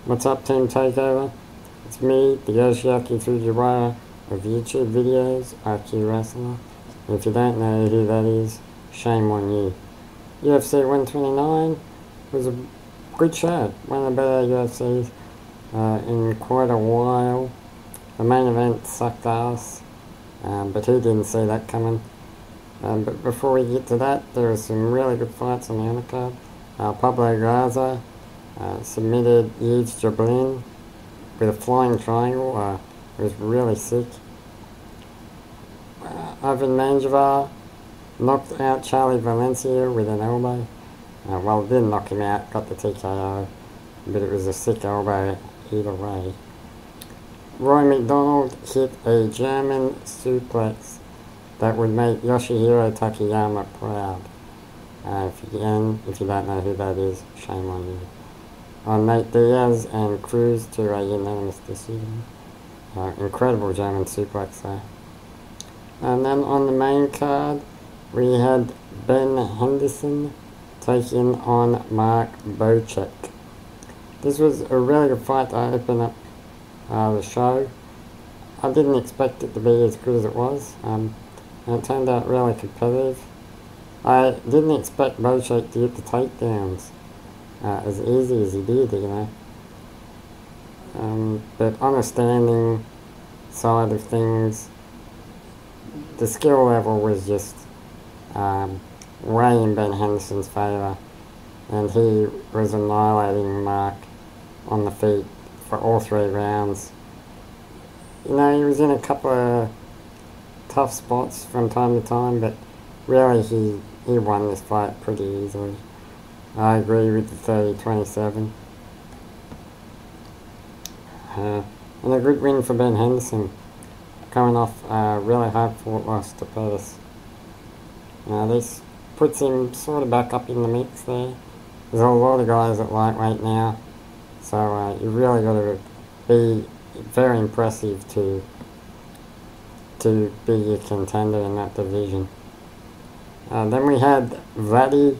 What's up, Team Takeover? It's me, the Yoshiaki Fujiwara of YouTube videos, IQWrestler. And if you don't know who that is, shame on you. UFC 129 was a good show, one of the better UFCs in quite a while. The main event sucked ass, but who didn't see that coming? But before we get to that, there were some really good fights on the undercard. Pablo Garza submitted Yves Jablin with a flying triangle. It was really sick. Ivan Manjavar knocked out Charlie Valencia with an elbow. Well, it didn't knock him out, got the TKO, but it was a sick elbow either way. Roy McDonald hit a German suplex that would make Yoshihiro Takayama proud. If you don't know who that is, shame on you. On Nate Diaz and Cruz to a unanimous decision. Incredible German suplex there. And then on the main card, we had Ben Henderson taking on Mark Bocek. This was a really good fight to open up the show. I didn't expect it to be as good as it was, and it turned out really competitive. I didn't expect Bocek to get the takedowns as easy as he did, you know. But on a standing side of things, the skill level was just way in Ben Henderson's favour, and he was annihilating Mark on the feet for all 3 rounds. You know, he was in a couple of tough spots from time to time, but really he won this fight pretty easily. I agree with the 30-27. And a good win for Ben Henderson, coming off a really hard-fought loss to Pettis. This puts him sort of back up in the mix there. There's a lot of guys at lightweight now, so you really got to be very impressive to be a contender in that division. Then we had Vladdy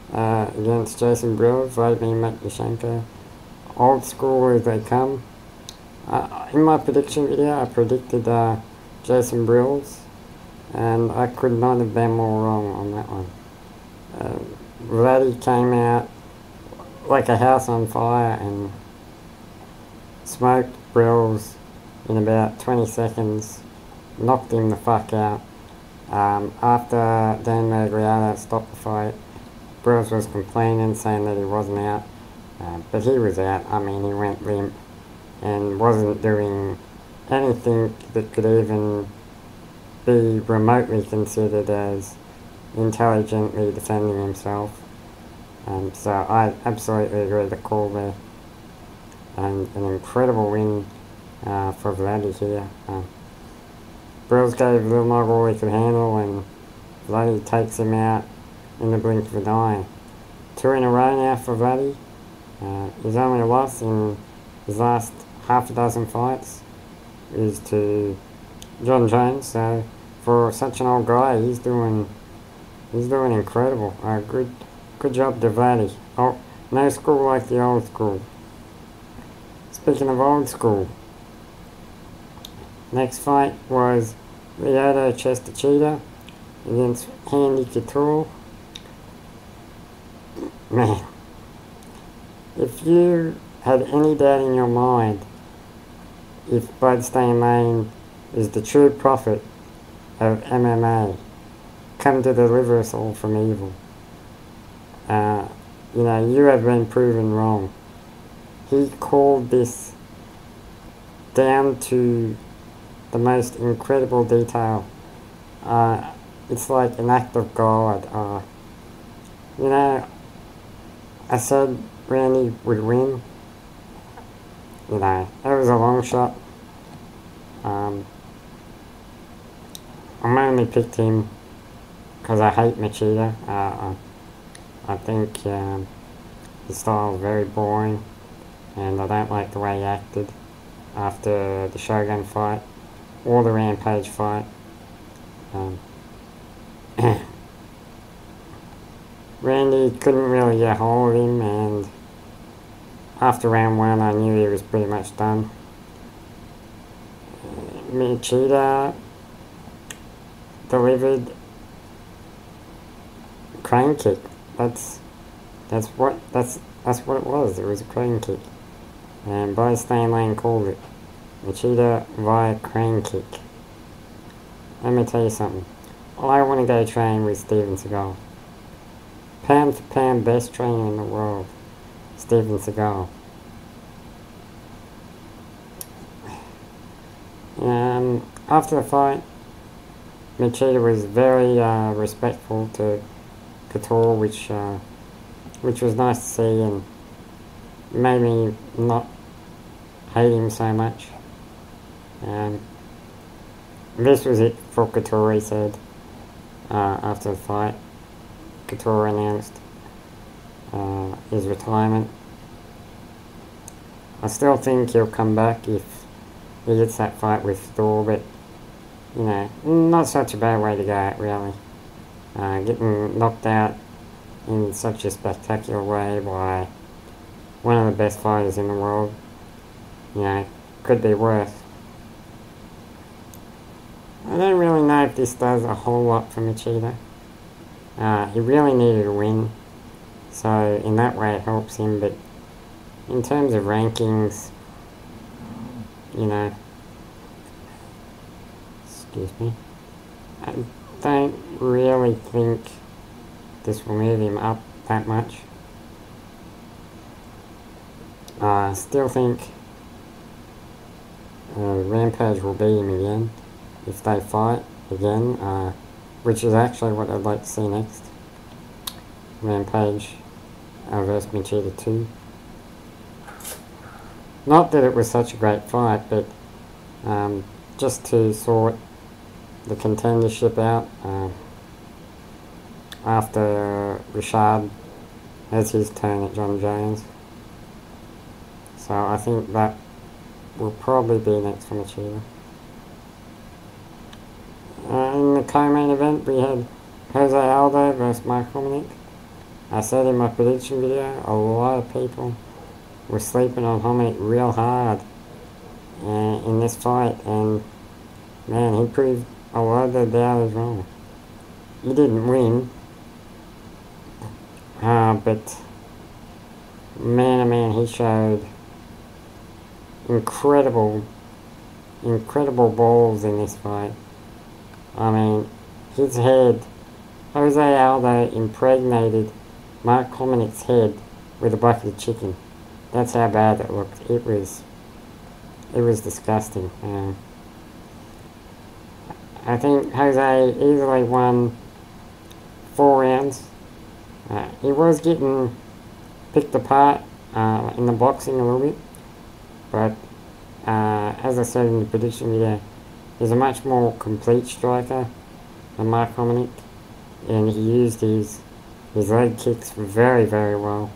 against Jason Brill, Vladimir Matyushenko. Old school as they come. In my prediction video, I predicted Jason Brills, and I could not have been more wrong on that one. Vladdy came out like a house on fire and smoked Brills in about 20 seconds, knocked him the fuck out. After Dan Maragliata stopped the fight, Brills was complaining, saying that he wasn't out, but he was out. I mean, he went limp and wasn't doing anything that could even be remotely considered as intelligently defending himself. So I absolutely agree with the call there. And an incredible win for Vladdy here. Brills gave Lil Nog all he could handle, and Vladdy takes him out in the blink of an eye. 2 in a row now for Vladdy. His only loss in his last half a dozen fights is to John Jones, so for such an old guy, he's doing incredible. Good job to Vladdy. Oh, no school like the old school. Speaking of old school, next fight was Lyoto Chestachita against Randy Couture. Man, if you had any doubt in your mind if Bloodstained Lane is the true prophet of MMA, come to deliver us all from evil. You know, you have been proven wrong. He called this down to the most incredible detail. It's like an act of God. You know, I said Randy would win. You know, that was a long shot. I only picked him because I hate Machida. I think his style is very boring, and I don't like the way he acted after the Shogun fight or the Rampage fight. Randy couldn't really get hold of him, and after round 1, I knew he was pretty much done. Machida delivered crane kick. That's what it was. It was a crane kick, and Bryce Stanley called it Machida via crane kick. Let me tell you something. I want to go train with Steven Seagal. Pound for pound, best trainer in the world, Steven Seagal. After the fight, Machida was very respectful to Couture, which was nice to see and made me not hate him so much. This was it for Couture, he said, after the fight. Couture announced his retirement. I still think he'll come back if he gets that fight with Thor, but, you know, not such a bad way to go out, really. Getting knocked out in such a spectacular way by one of the best fighters in the world, you know, could be worse. I don't really know if this does a whole lot for Machida. He really needed a win, so in that way it helps him, but in terms of rankings, you know, excuse me, I don't really think this will move him up that much. I still think Rampage will beat him again if they fight again, which is actually what I'd like to see next. Rampage versus Machida 2. Not that it was such a great fight, but just to sort the contendership out after Rashad has his turn at John Jones. So I think that will probably be next for Machida. In the co-main event, we had Jose Aldo versus Mark Hominick. I said in my prediction video, a lot of people were sleeping on Hominick real hard in this fight, and man, he proved a lot of the doubters wrong. He didn't win, but man, oh man, he showed incredible balls in this fight. I mean, his head, Jose Aldo impregnated Mark Hominick's head with a bucket of chicken. That's how bad it looked. It was disgusting. I think Jose easily won 4 rounds. He was getting picked apart in the boxing a little bit, but as I said in the prediction video, he's a much more complete striker than Mark Hominick, and he used his leg kicks very, very well,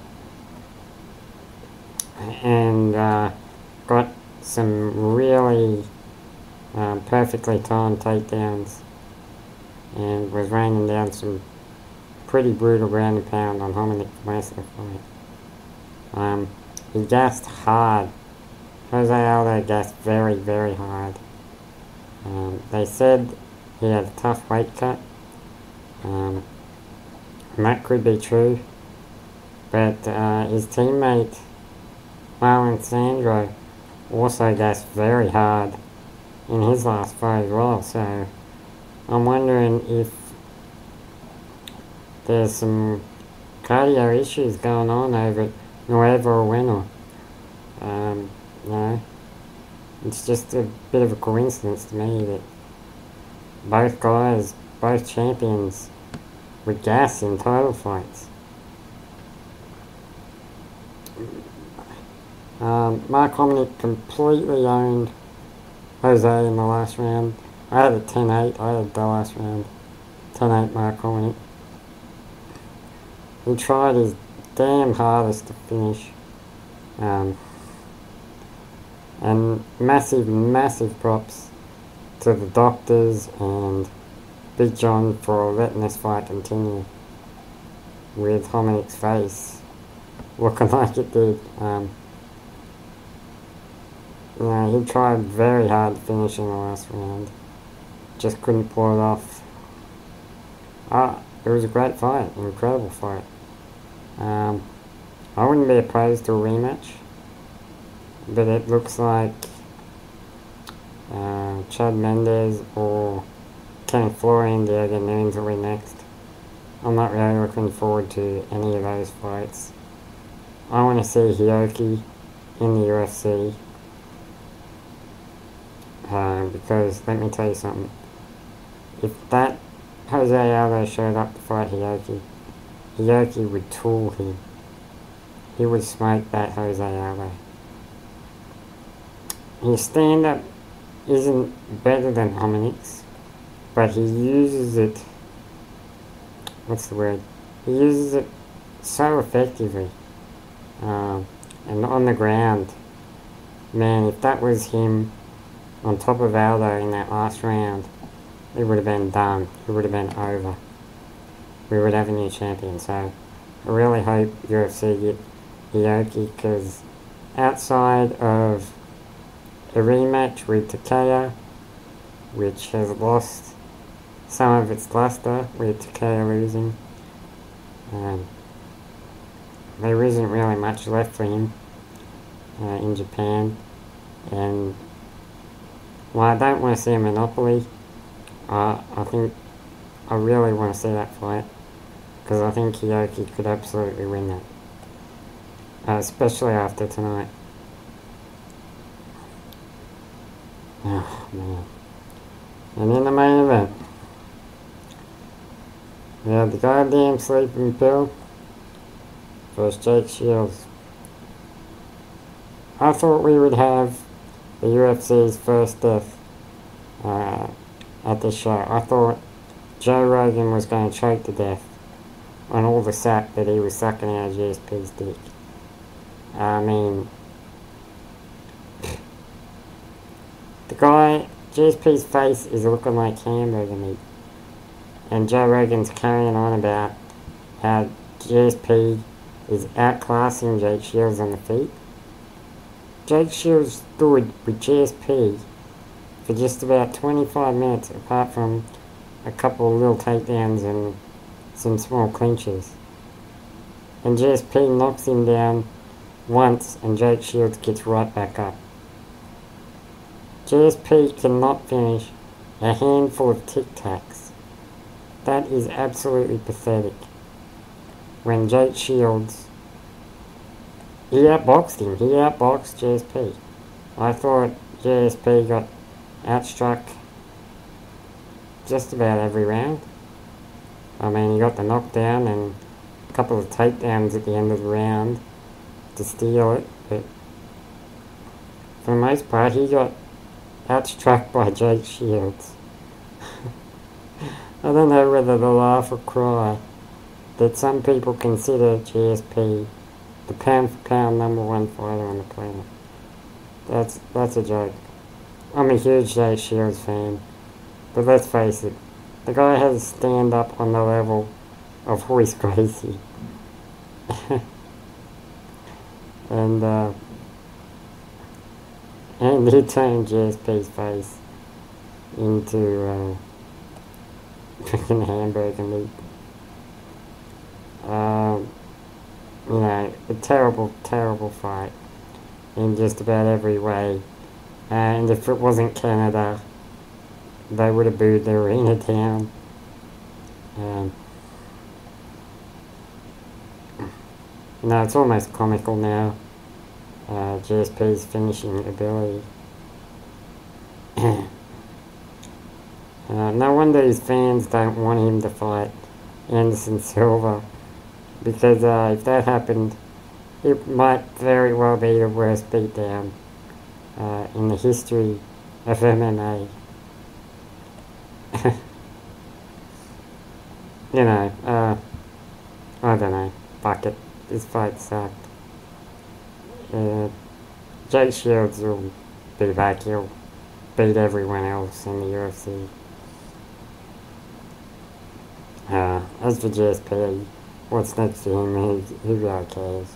and got some really perfectly timed takedowns, and was raining down some pretty brutal ground and pound on Hominick for most of the fight. He gassed hard. Jose Aldo gassed very, very hard. They said he had a tough weight cut, and that could be true, but his teammate Marlon Sandro also gassed very hard in his last fight as well, so I'm wondering if there's some cardio issues going on over at Nuevo Bueno. You know, it's just a bit of a coincidence to me that both champions, would gas in title fights. Mark Hominick completely owned Jose in the last round. I had a 10-8. I had the last round 10-8 Mark Hominick. He tried his damn hardest to finish. And massive props to the doctors and Big John for letting this fight continue with Hominick's face looking like it did. You know, he tried very hard to finish in the last round. Just couldn't pull it off. It was a great fight, incredible fight. I wouldn't be opposed to a rematch, but it looks like Chad Mendes or Ken Florian, Diego Nunes will be next. I'm not really looking forward to any of those fights. I want to see Hioki in the UFC. Because, let me tell you something. If that Jose Aldo showed up to fight Hioki, Hioki would tool him. He would smoke that Jose Aldo. His stand-up isn't better than Dominic's, but he uses it, what's the word? He uses it so effectively. And on the ground, man, if that was him on top of Aldo in that last round, it would have been done. It would have been over. We would have a new champion. So I really hope UFC get Hioki, because outside of a rematch with Takeo, which has lost some of its luster with Takeo losing, there isn't really much left for him in Japan. And while I don't want to see a monopoly, I think I really want to see that fight, because I think Hioki could absolutely win that, especially after tonight. Oh man. And in the main event, we had the goddamn sleeping pill versus Jake Shields. I thought we would have the UFC's first death at this show. I thought Joe Rogan was going to choke to death on all the sap that he was sucking out of GSP's dick. I mean, the guy, GSP's face is looking like hamburger meat. And Joe Rogan's carrying on about how GSP is outclassing Jake Shields on the feet. Jake Shields stood with GSP for just about 25 minutes, apart from a couple of little takedowns and some small clinches. And GSP knocks him down once, and Jake Shields gets right back up. GSP cannot finish a handful of Tic Tacs. That is absolutely pathetic. When Jake Shields, he outboxed him. He outboxed GSP. I thought GSP got outstruck just about every round. I mean, he got the knockdown and a couple of takedowns at the end of the round to steal it, but for the most part, he got outstruck by Jake Shields. I don't know whether to laugh or cry that some people consider GSP the pound for pound #1 fighter on the planet. That's a joke. I'm a huge Jake Shields fan, but let's face it, the guy has stand up on the level of Royce Gracie. and he turned GSP's face into freaking hamburger meat. You know, a terrible, terrible fight in just about every way. And if it wasn't Canada, they would have booed the arena down. No, it's almost comical now. GSP's finishing ability. No wonder his fans don't want him to fight Anderson Silva, because if that happened, it might very well be the worst beatdown in the history of MMA. You know, I don't know, fuck it, this fight sucked. Jake Shields will be back, he'll beat everyone else in the UFC. As for GSP, what's next to him, who really cares?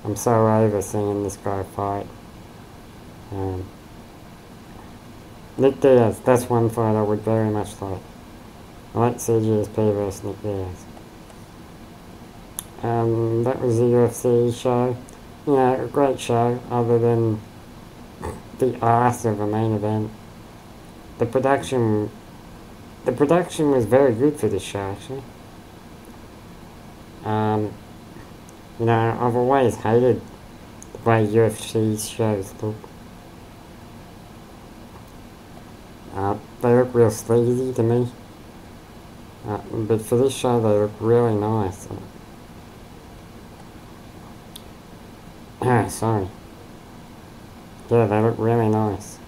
I'm so over seeing this guy fight. Nick Diaz, that's one fight I would very much like. I like CGSP versus Nick Diaz. That was the UFC show. You know, a great show, other than the arse of a main event. The production was very good for this show, actually. You know, I've always hated the way UFC shows look. They look real sleazy to me. But for this show, they look really nice. Sorry. Yeah, they look really nice.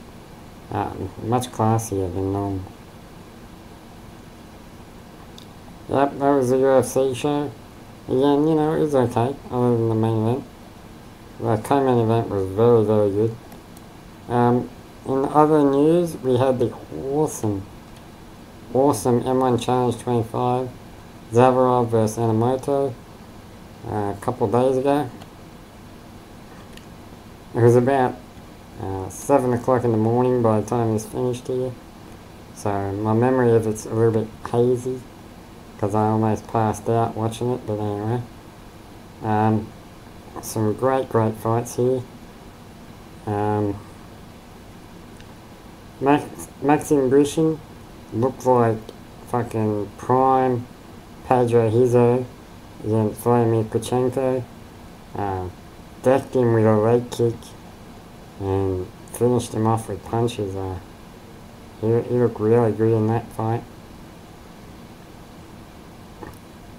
Much classier than normal. Yep, that was the UFC show. Again, you know, it was okay, other than the main event. The co-main event was very, very good. In other news, we had the awesome M-1 Challenge 25, Zavarov vs Enomoto, a couple of days ago. It was about 7 o'clock in the morning by the time this finished here. So my memory of it's a little bit hazy, because I almost passed out watching it, but anyway. Some great fights here. Maxim Grishin looked like fucking prime Pedro Hizo against Vladimir Kuchenko. Decked him with a leg kick and finished him off with punches. He looked really good in that fight.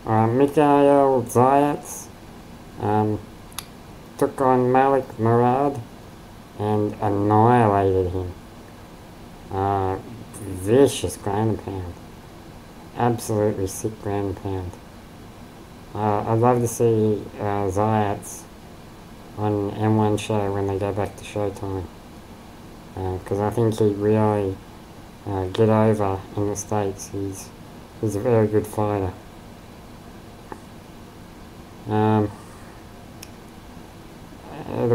Mikhail Zayats took on Malik Murad and annihilated him. Vicious ground and pound. Absolutely sick ground and pound. I'd love to see Zayats on M1 show when they go back to Showtime. Because I think he'd really get over in the States. He's a very good fighter. The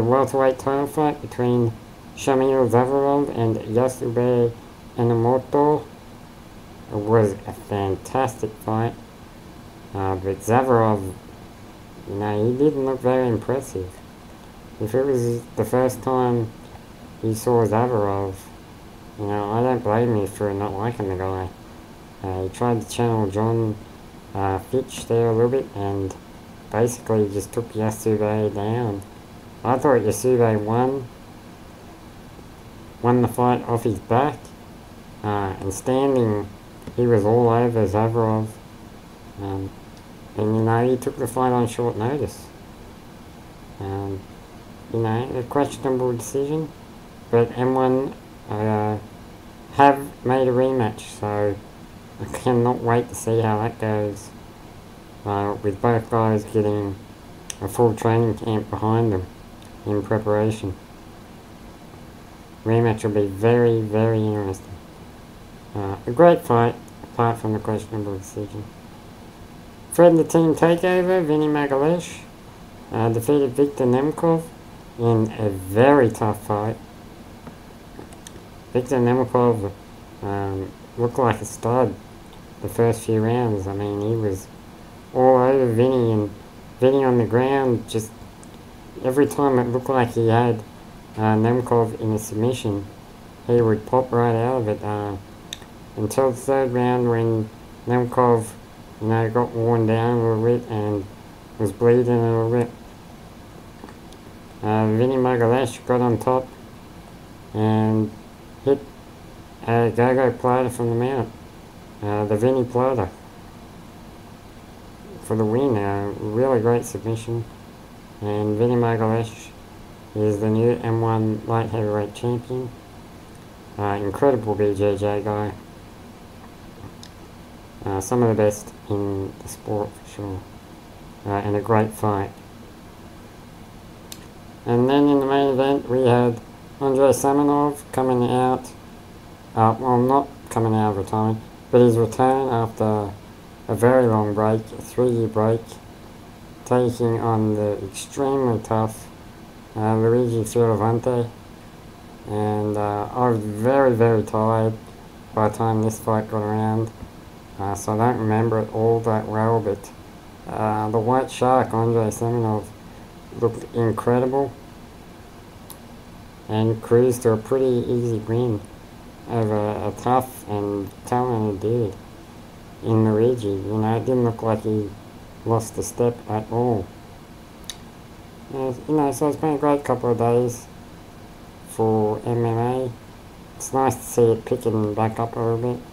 welterweight title fight between Shamil Zavarov and Yasube Enomoto was a fantastic fight. But Zavarov, you know, he didn't look very impressive. If it was the first time you saw Zavarov, you know, I don't blame you for not liking the guy. He tried to channel John Fitch there a little bit and basically just took Yasube down. I thought Yasube won the fight off his back, and standing, he was all over Zavarov, and you know, he took the fight on short notice. You know, a questionable decision, but M1 have made a rematch, so I cannot wait to see how that goes, with both guys getting a full training camp behind them in preparation. Rematch will be very, very interesting. A great fight, apart from the questionable decision. Friend of the team Takeover, Vinny Magalesh, defeated Viktor Nemkov in a very tough fight. Viktor Nemkov looked like a stud the first few rounds. I mean, he was all over Vinny, and Vinny on the ground, just every time it looked like he had Nemkov in a submission, he would pop right out of it, until the third round when Nemkov, you know, got worn down a little bit and was bleeding a little bit. Vinny Magalesh got on top and hit a go-go platter from the mount, the Vinny platter, for the win. Really great submission, and Vinny Magalesh is the new M1 light heavyweight champion. Incredible BJJ guy. Some of the best in the sport for sure, and a great fight. And then in the main event we had Andrei Samanov coming out, well, not coming out of retirement, but his return after a very long break, a 3-year break, taking on the extremely tough Luigi Fioravante. And I was very, very tired by the time this fight got around. So I don't remember it all that well, but the White Shark, Andrei Semenov, looked incredible and cruised to a pretty easy win over a tough and talented dude in Luigi. You know, it didn't look like he lost a step at all. You know, so it's been a great couple of days for MMA. It's nice to see it picking back up a little bit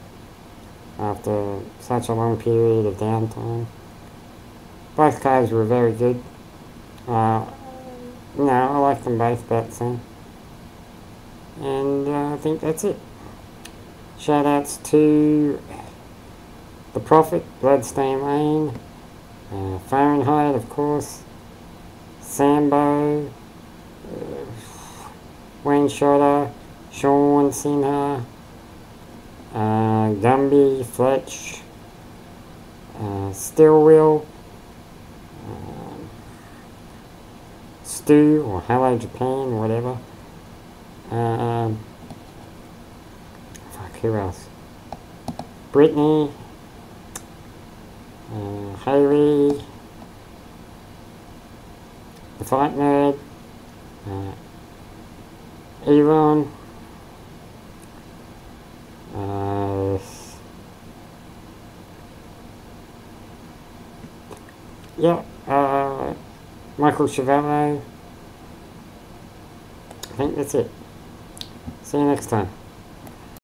after such a long period of downtime. Both cards were very good. You know, I like them both about the same. And I think that's it. Shoutouts to The Prophet, Bloodstained Lane, Fahrenheit, of course, Sambo, Wayne Shotter, Sean Sinha, Gumby, Fletch, Stillwell, Stu, or Hello Japan, whatever. Fuck, who else? Brittany, Haley, The Fight Nerd, Elon, Michael Chevello. I think that's it. See you next time.